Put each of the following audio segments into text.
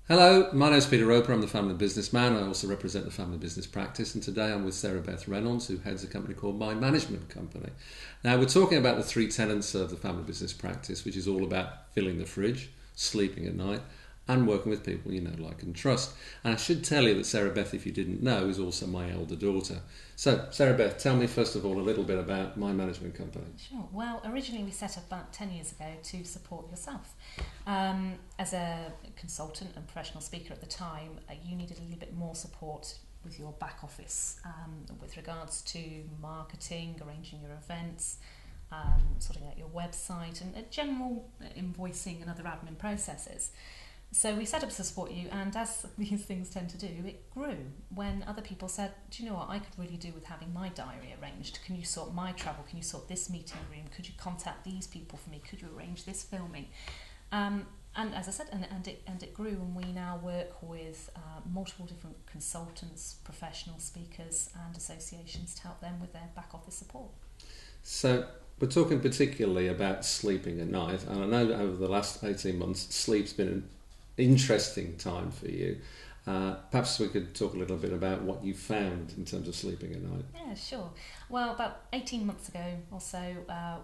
Hello, my name is Peter Roper. I'm the family businessman. I also represent the family business practice, and today I'm with Sarah Beth Reynolds, who heads a company called My Management Company. Now, we're talking about the three tenets of the family business practice, which is all about filling the fridge, sleeping at night, and working with people you know, like, and trust. And I should tell you that Sarah Beth, if you didn't know, is also my elder daughter. So, Sarah Beth, tell me first of all a little bit about My Management Company. Sure. Well, originally we set up about 10 years ago to support yourself. As a consultant and professional speaker at the time, you needed a little bit more support with your back office with regards to marketing, arranging your events, sorting out your website, and general invoicing and other admin processes. So we set up to support you, and as these things tend to do, it grew when other people said, do you know what, I could really do with having my diary arranged. Can you sort my travel? Can you sort this meeting room? Could you contact these people for me? Could you arrange this filming? And as I said, and it grew, and we now work with multiple different consultants, professional speakers and associations to help them with their back office support. So, we're talking particularly about sleeping at night, and I know that over the last 18 months, sleep's been an interesting time for you. Perhaps we could talk a little bit about what you found in terms of sleeping at night. Yeah, sure. Well, about 18 months ago or so,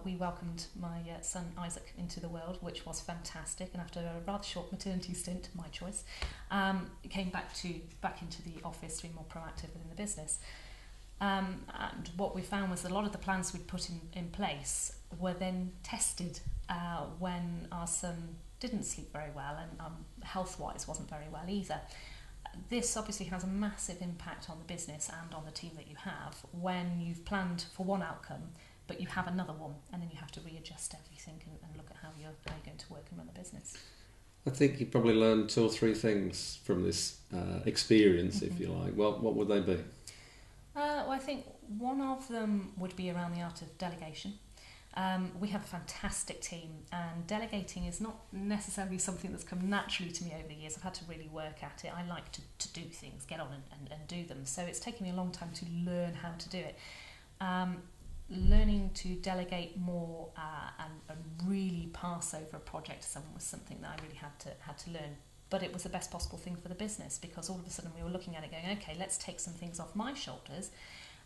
we welcomed my son Isaac into the world, which was fantastic. And after a rather short maternity stint, my choice, came back into the office to be more proactive within the business. And what we found was that a lot of the plans we'd put in place were then tested when our son didn't sleep very well, and health-wise wasn't very well either. This obviously has a massive impact on the business and on the team that you have when you've planned for one outcome, but you have another one, and then you have to readjust everything and look at how you're going to work and run the business. I think you probably learned two or three things from this experience, if you like. Well, what would they be? Well, I think one of them would be around the art of delegation. We have a fantastic team, and delegating is not necessarily something that's come naturally to me over the years. I've had to really work at it. I like to do things, get on and do them. So it's taken me a long time to learn how to do it. Learning to delegate more and really pass over a project to someone was something that I really had to learn. But it was the best possible thing for the business, because all of a sudden we were looking at it going, okay, let's take some things off my shoulders.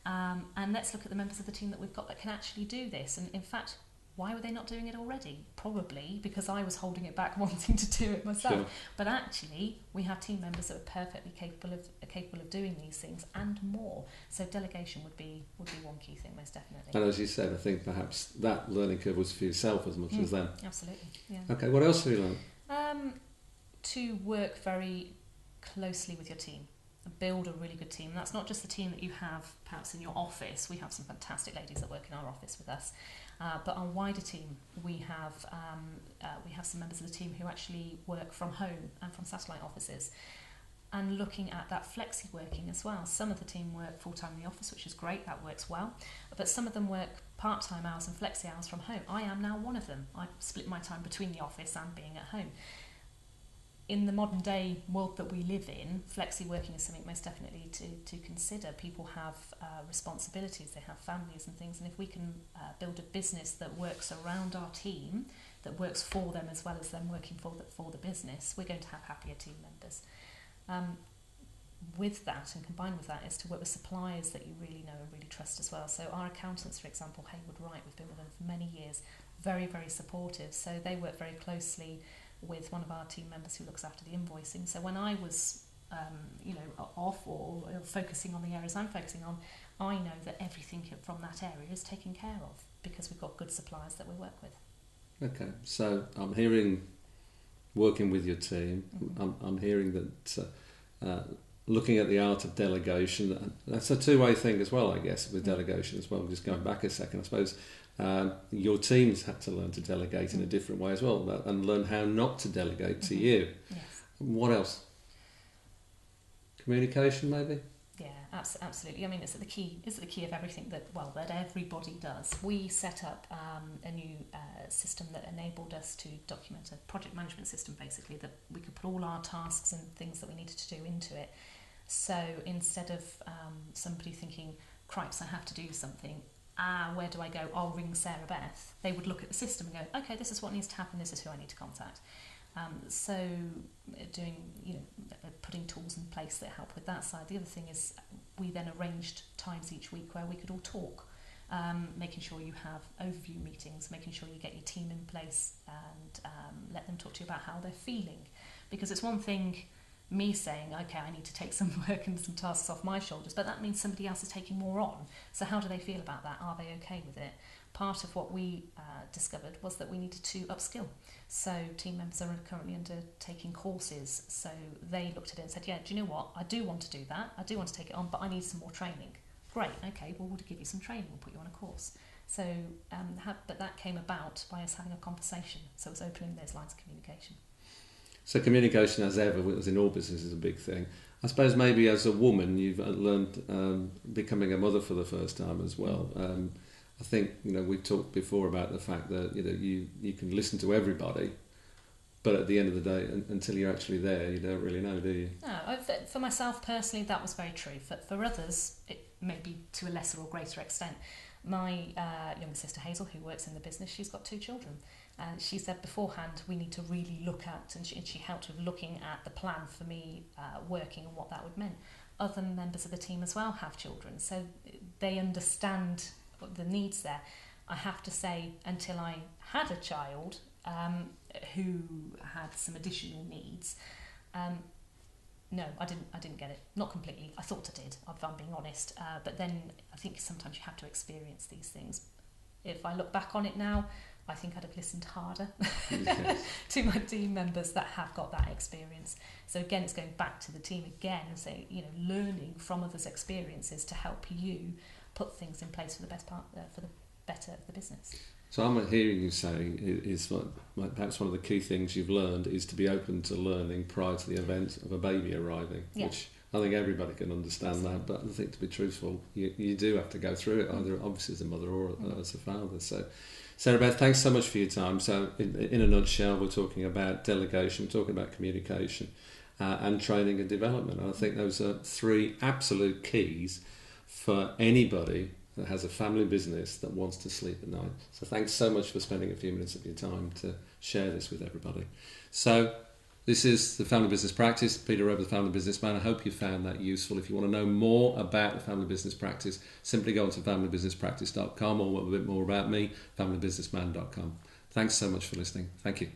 And let's look at the members of the team that we've got that can actually do this. And in fact, why were they not doing it already? Probably because I was holding it back, wanting to do it myself. Sure. But actually, we have team members that are perfectly capable of doing these things and more. So delegation would be one key thing, most definitely. And as you said, I think perhaps that learning curve was for yourself as much as them. Absolutely, yeah. Okay, what else have you learned? To work very closely with your team. Build a really good team. And that's not just the team that you have perhaps in your office. We have some fantastic ladies that work in our office with us, but our wider team, we have some members of the team who actually work from home and from satellite offices, and looking at that flexi working as well. Some of the team work full-time in the office, which is great, that works well, but some of them work part-time hours and flexi hours from home. I am now one of them. I split my time between the office and being at home. In the modern day world that we live in, flexi working is something most definitely to consider. People have responsibilities, they have families and things, and if we can build a business that works around our team, that works for them as well as them working for the business, we're going to have happier team members. With that, and combined with that, is to work with suppliers that you really know and really trust as well. So our accountants, for example, Haywood Wright, we've been with them for many years, very, very supportive. So they work very closely with one of our team members who looks after the invoicing. So when I was, off or focusing on the areas I'm focusing on, I know that everything from that area is taken care of because we've got good suppliers that we work with. Okay, so I'm hearing working with your team. I'm hearing that looking at the art of delegation, that's a two-way thing as well, I guess, with delegation as well. Just going back a second, I suppose your teams had to learn to delegate in a different way as well, and learn how not to delegate to you. Yes. What else? Communication, maybe? Yeah, absolutely. I mean, it's at the key of everything that everybody does. We set up a new system that enabled us to document a project management system, basically, that we could put all our tasks and things that we needed to do into it. So instead of somebody thinking, cripes, I have to do something, where do I go? I'll ring Sarah Beth. They would look at the system and go, okay, this is what needs to happen, this is who I need to contact. So doing, putting tools in place that help with that side. The other thing is we then arranged times each week where we could all talk, making sure you have overview meetings, making sure you get your team in place and let them talk to you about how they're feeling. Because it's one thing me saying, okay, I need to take some work and some tasks off my shoulders, but that means somebody else is taking more on. So how do they feel about that? Are they okay with it? Part of what we discovered was that we needed to upskill. So team members are currently undertaking courses. So they looked at it and said, yeah, do you know what? I do want to do that. I do want to take it on, but I need some more training. Great, okay, well, we'll give you some training. We'll put you on a course. So, but that came about by us having a conversation. So it was opening those lines of communication. So communication, as ever, was in all business, is a big thing. I suppose maybe as a woman, you've learned becoming a mother for the first time as well. I think we talked before about the fact that you can listen to everybody, but at the end of the day, until you're actually there, you don't really know, do you? No, for myself personally, that was very true. For others, it may be to a lesser or greater extent. My younger sister Hazel, who works in the business, she's got 2 children. And she said beforehand, we need to really look at, and she helped with looking at the plan for me working and what that would mean. Other members of the team as well have children, so they understand the needs there. I have to say, until I had a child who had some additional needs, no, I didn't get it. Not completely. I thought I did, if I'm being honest. But then I think sometimes you have to experience these things. If I look back on it now, I think I'd have listened harder to my team members that have got that experience. So again, it's going back to the team again and saying, learning from others' experiences to help you put things in place for the for the better of the business. So I'm hearing you saying is perhaps one of the key things you've learned is to be open to learning prior to the event of a baby arriving, which I think everybody can understand that, but I think to be truthful, you do have to go through it, either obviously as a mother or as a father. So, Sarah Beth, thanks so much for your time. So in a nutshell, we're talking about delegation, we're talking about communication and training and development. And I think those are 3 absolute keys for anybody that has a family business that wants to sleep at night. So thanks so much for spending a few minutes of your time to share this with everybody. So this is the Family Business Practice. Peter Rowe, the Family Businessman. I hope you found that useful. If you want to know more about the Family Business Practice, simply go on to familybusinesspractice.com, or a bit more about me, familybusinessman.com. Thanks so much for listening. Thank you.